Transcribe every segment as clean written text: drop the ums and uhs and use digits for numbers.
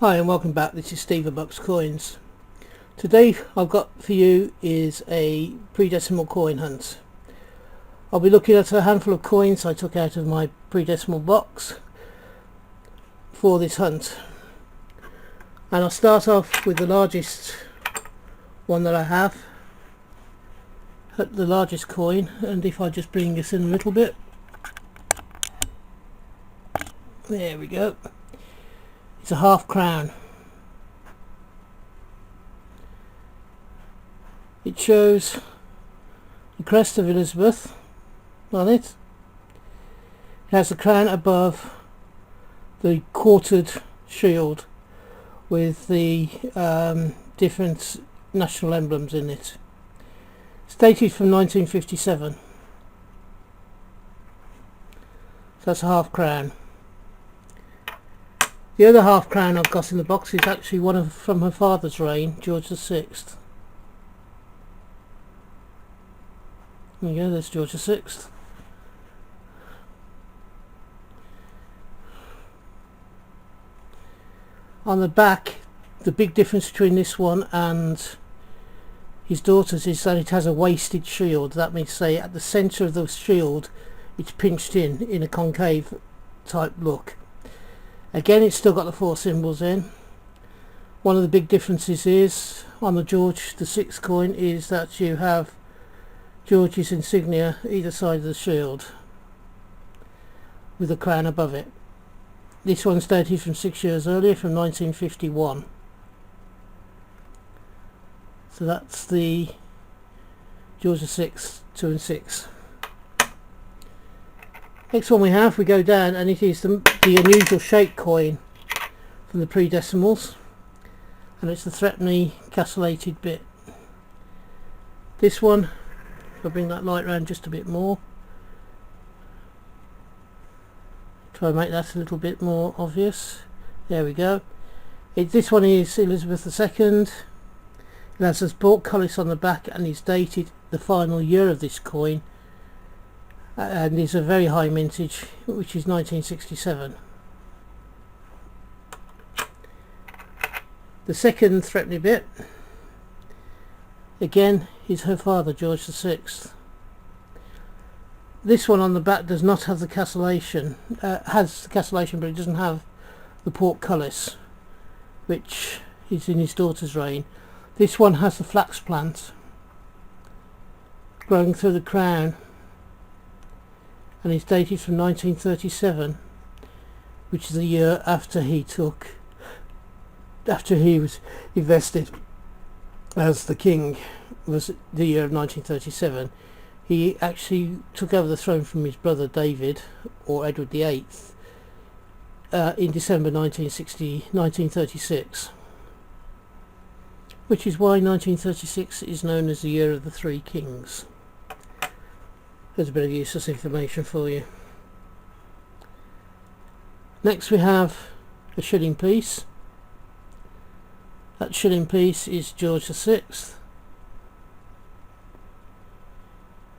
Hi and welcome back. This is Steve of Bucks Coins. Today I've got for you is a PreDecimal coin hunt. I'll be looking at a handful of coins I took out of my PreDecimal box for this hunt, and I'll start off with the largest one that I have, the largest coin. And if I just bring this in a little bit, there we go. It's a half crown. It shows the crest of Elizabeth on it. It has the crown above the quartered shield with the different national emblems in it. It's dated from 1957. So that's a half crown. The other half crown I've got in the box is actually one from her father's reign, George VI. There you go, there's George VI. On the back, the big difference between this one and his daughter's is that it has a wasted shield. That means, say, at the centre of the shield it's pinched in a concave type look. Again, it's still got the four symbols in. One of the big differences is on the George VI coin is that you have George's insignia either side of the shield with the crown above it. This one's dated from 6 years earlier, from 1951. So that's the George VI 2 and 6. Next one we go down, and it is the unusual shape coin from the PreDecimals, and it's the threepenny castellated bit. This one, I'll bring that light round just a bit more, try and make that a little bit more obvious. There we go. This one is Elizabeth II. It has this portcullis on the back and is dated the final year of this coin, and is a very high mintage, which is 1967. The second threepenny bit again is her father, George VI. This one on the back does not have the castellation, has the castellation, but it doesn't have the portcullis, which is in his daughter's reign. This one has the flax plant growing through the crown, and is dated from 1937, which is the year after he was invested as the king. Was the year of 1937. He actually took over the throne from his brother David, or Edward VIII, in December 1936, which is why 1936 is known as the year of the three kings. There's a bit of useless information for you. Next we have a shilling piece. That shilling piece is George VI.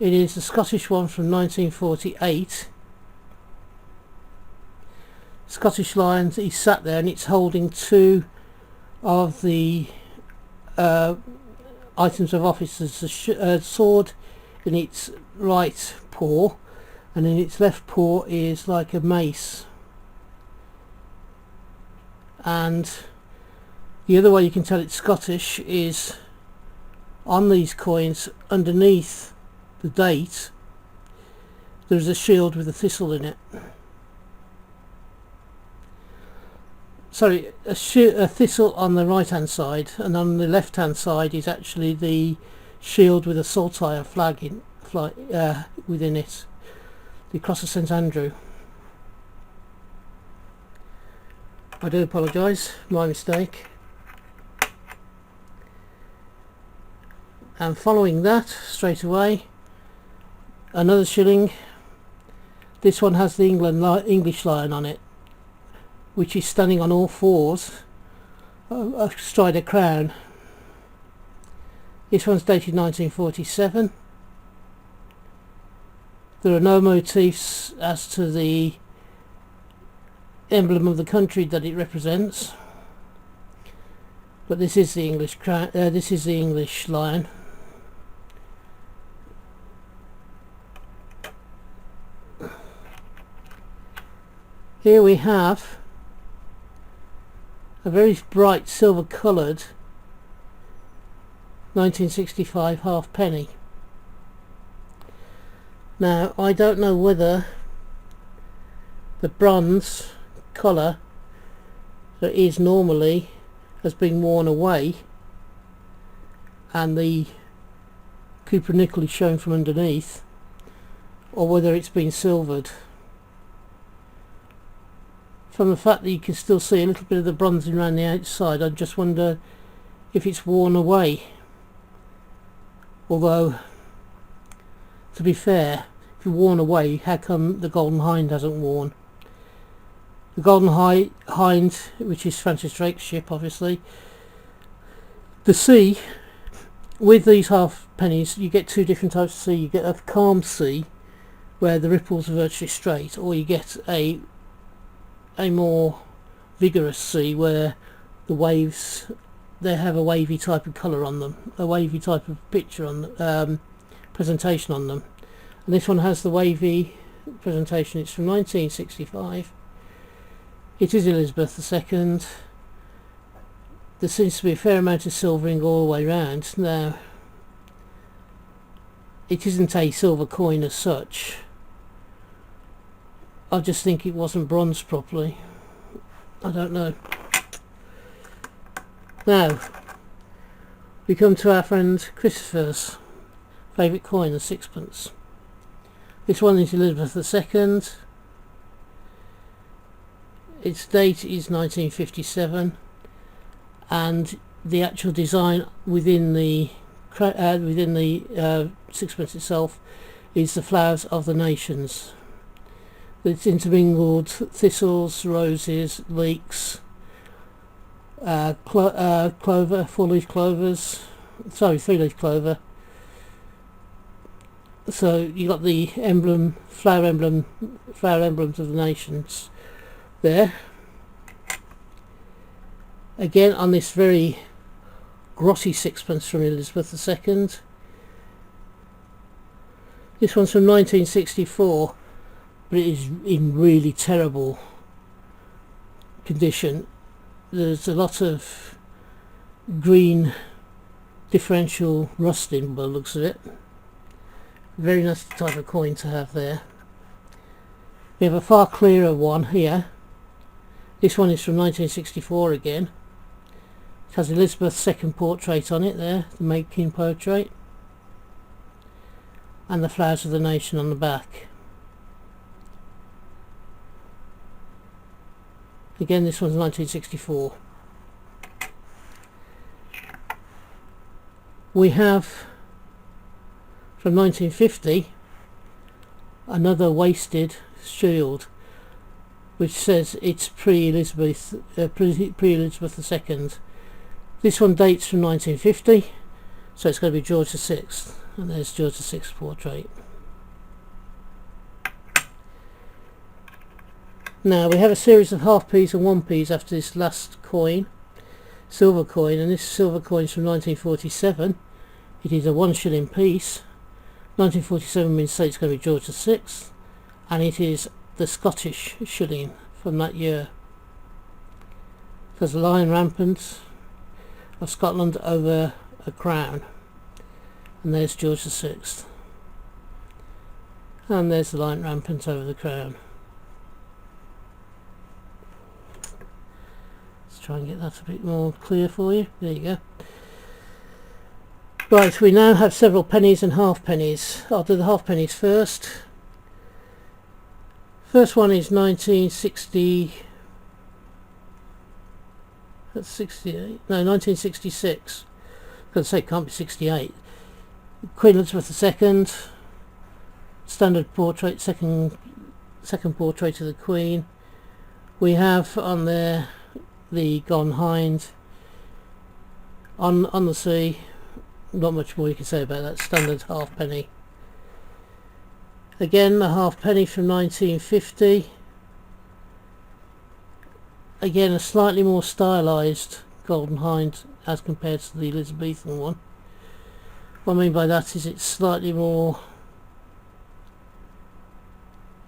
It is the Scottish one from 1948. Scottish Lions, he sat there and it's holding two of the items of office. There's a sword in its right paw, and in its left paw is like a mace. And the other way you can tell it's Scottish is on these coins, underneath the date, there's a shield with a thistle in it. Sorry, a thistle on the right hand side, and on the left hand side is actually the shield with a saltire flag within it, the Cross of St Andrew. I do apologise, my mistake. And following that, straight away, another shilling. This one has the English lion on it, which is standing on all fours astride a crown. This one's dated 1947. There are no motifs as to the emblem of the country that it represents. But this is the English crown. This is the English lion. Here we have a very bright silver coloured 1965 halfpenny. Now I don't know whether the bronze colour that is normally has been worn away and the copper nickel is shown from underneath, or whether it's been silvered. From the fact that you can still see a little bit of the bronzing around the outside, I just wonder if it's worn away. Although, to be fair, if it's worn away, how come the Golden Hind hasn't worn? The Golden Hind, which is Francis Drake's ship, obviously. The sea, with these half pennies, you get two different types of sea. You get a calm sea, where the ripples are virtually straight, or you get a more vigorous sea where the waves, they have a wavy type of colour on them, a wavy type of picture on presentation on them. And this one has the wavy presentation. It's from 1965. It is Elizabeth II. There seems to be a fair amount of silvering all the way round. Now, it isn't a silver coin as such. I just think it wasn't bronzed properly. I don't know. Now, we come to our friend Christopher's favourite coin, the sixpence. This one is Elizabeth II. Its date is 1957, and the actual design within the sixpence itself is the flowers of the nations. It's intermingled thistles, roses, leeks, clover, four-leaf clovers, sorry, three-leaf clover. So you got the emblem, flower emblems of the nations there. Again on this very grotty sixpence from Elizabeth II. This one's from 1964. But it is in really terrible condition. There's a lot of green differential rusting by the looks of it. Very nice type of coin to have there. We have a far clearer one here. This one is from 1964 again. It has Elizabeth's second portrait on it there, the making portrait, and the flowers of the nation on the back. Again, this one's 1964. We have from 1950 another wasted shield which says it's pre-Elizabeth II. This one dates from 1950, so it's going to be George VI, and there's George VI's portrait. Now we have a series of half p's and 1p's after this last coin, silver coin, and this silver coin is from 1947. It is a 1 shilling piece. 1947 means it's going to be George VI, and it is the Scottish shilling from that year. There's a lion rampant of Scotland over a crown, and there's George VI, and there's the lion rampant over the crown. Try and get that a bit more clear for you. There you go. Right, we now have several pennies and half pennies. I'll do the half pennies first. First one is 1960. That's 68. No, 1966. I was going to say it can't be 68. Queen Elizabeth II. Standard portrait, second portrait of the Queen. We have on there the Golden Hind on the sea. Not much more you can say about that. Standard halfpenny. Again, the halfpenny from 1950. Again, a slightly more stylised Golden Hind as compared to the Elizabethan one. What I mean by that is it's slightly more,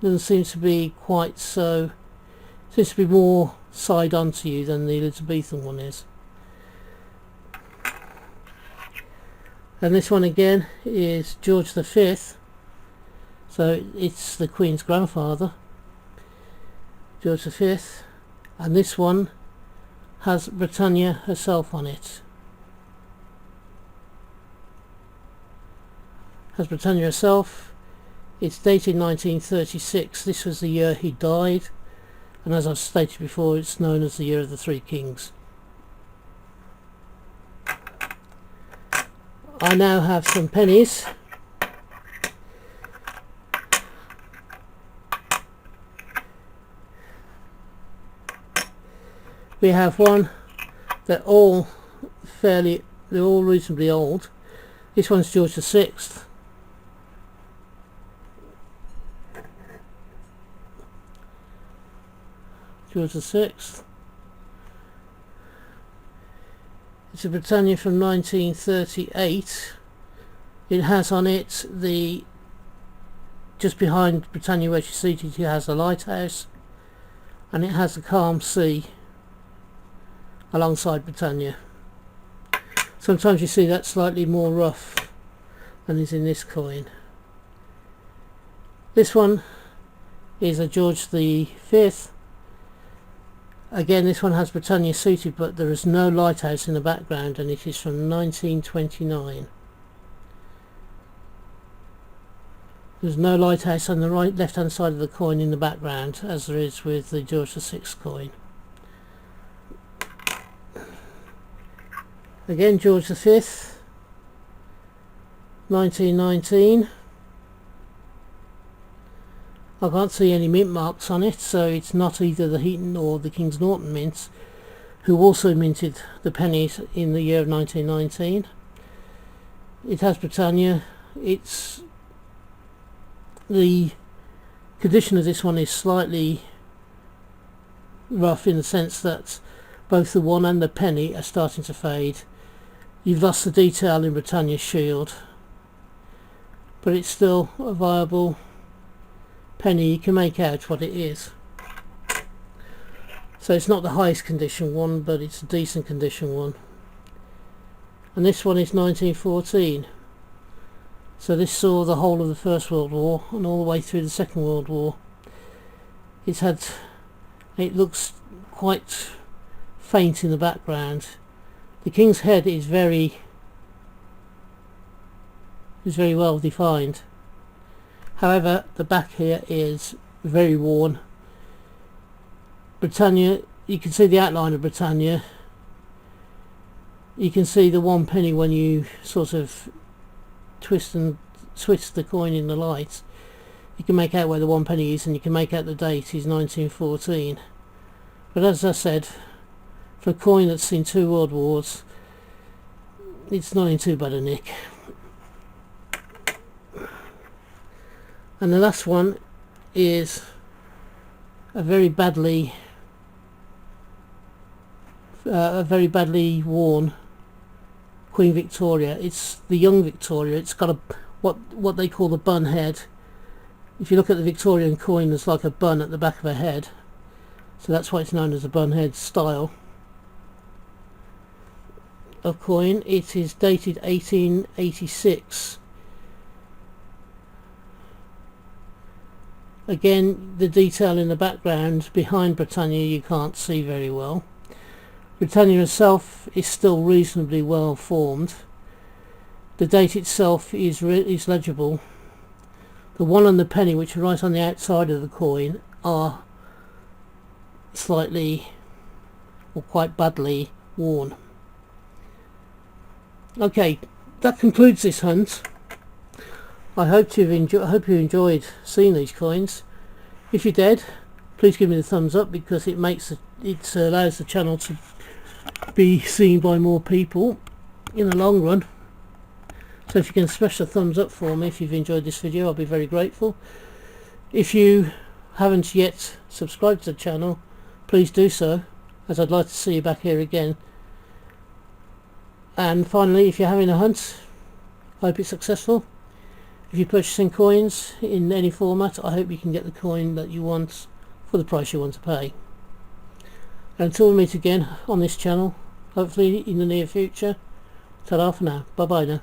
doesn't seem to be quite so, seems to be more side on to you than the Elizabethan one is. And this one again is George V, so it's the Queen's grandfather, George V, and this one has Britannia herself on it. Has Britannia herself. It's dated 1936. This was the year he died, and as I've stated before, it's known as the Year of the Three Kings. I now have some pennies. We have one, they're all reasonably old. This one's George VI. George VI. It's a Britannia from 1938. It has on it the, just behind Britannia where she's seated, it has a lighthouse, and it has the calm sea alongside Britannia. Sometimes you see that slightly more rough than is in this coin. This one is a George V. Again, this one has Britannia seated, but there is no lighthouse in the background, and it is from 1929. There's no lighthouse on the left hand side of the coin in the background, as there is with the George VI coin. Again, George V, 1919. I can't see any mint marks on it, so it's not either the Heaton or the Kings Norton mints, who also minted the pennies in the year of 1919. It has Britannia. It's, the condition of this one is slightly rough in the sense that both the one and the penny are starting to fade. You've lost the detail in Britannia's shield, but it's still a viable penny. You can make out what it is. So it's not the highest condition one, but it's a decent condition one. And this one is 1914. So this saw the whole of the First World War and all the way through the Second World War. It looks quite faint in the background. The King's head is very well defined. However, the back here is very worn. Britannia, you can see the outline of Britannia. You can see the one penny when you sort of twist the coin in the light. You can make out where the one penny is, and you can make out the date is 1914. But as I said, for a coin that's seen 2 world wars, it's not in too bad a nick. And the last one is a very badly worn Queen Victoria. It's the young Victoria. It's got a what they call the bun head. If you look at the Victorian coin, there's like a bun at the back of her head, so that's why it's known as a bun head style of coin. It is dated 1886. Again, the detail in the background behind Britannia you can't see very well. Britannia herself is still reasonably well formed. The date itself is legible. The one and the penny, which are right on the outside of the coin, are slightly or quite badly worn. Okay, that concludes this hunt. I hope you enjoyed seeing these coins. If you did, please give me the thumbs up, because it allows the channel to be seen by more people in the long run. So if you can smash the thumbs up for me if you've enjoyed this video, I'll be very grateful. If you haven't yet subscribed to the channel, please do so, as I'd like to see you back here again And finally, if you're having a hunt, hope it's successful. If you're purchasing coins in any format, I hope you can get the coin that you want for the price you want to pay. And until we meet again on this channel, hopefully in the near future, ta-ra for now. Bye bye now.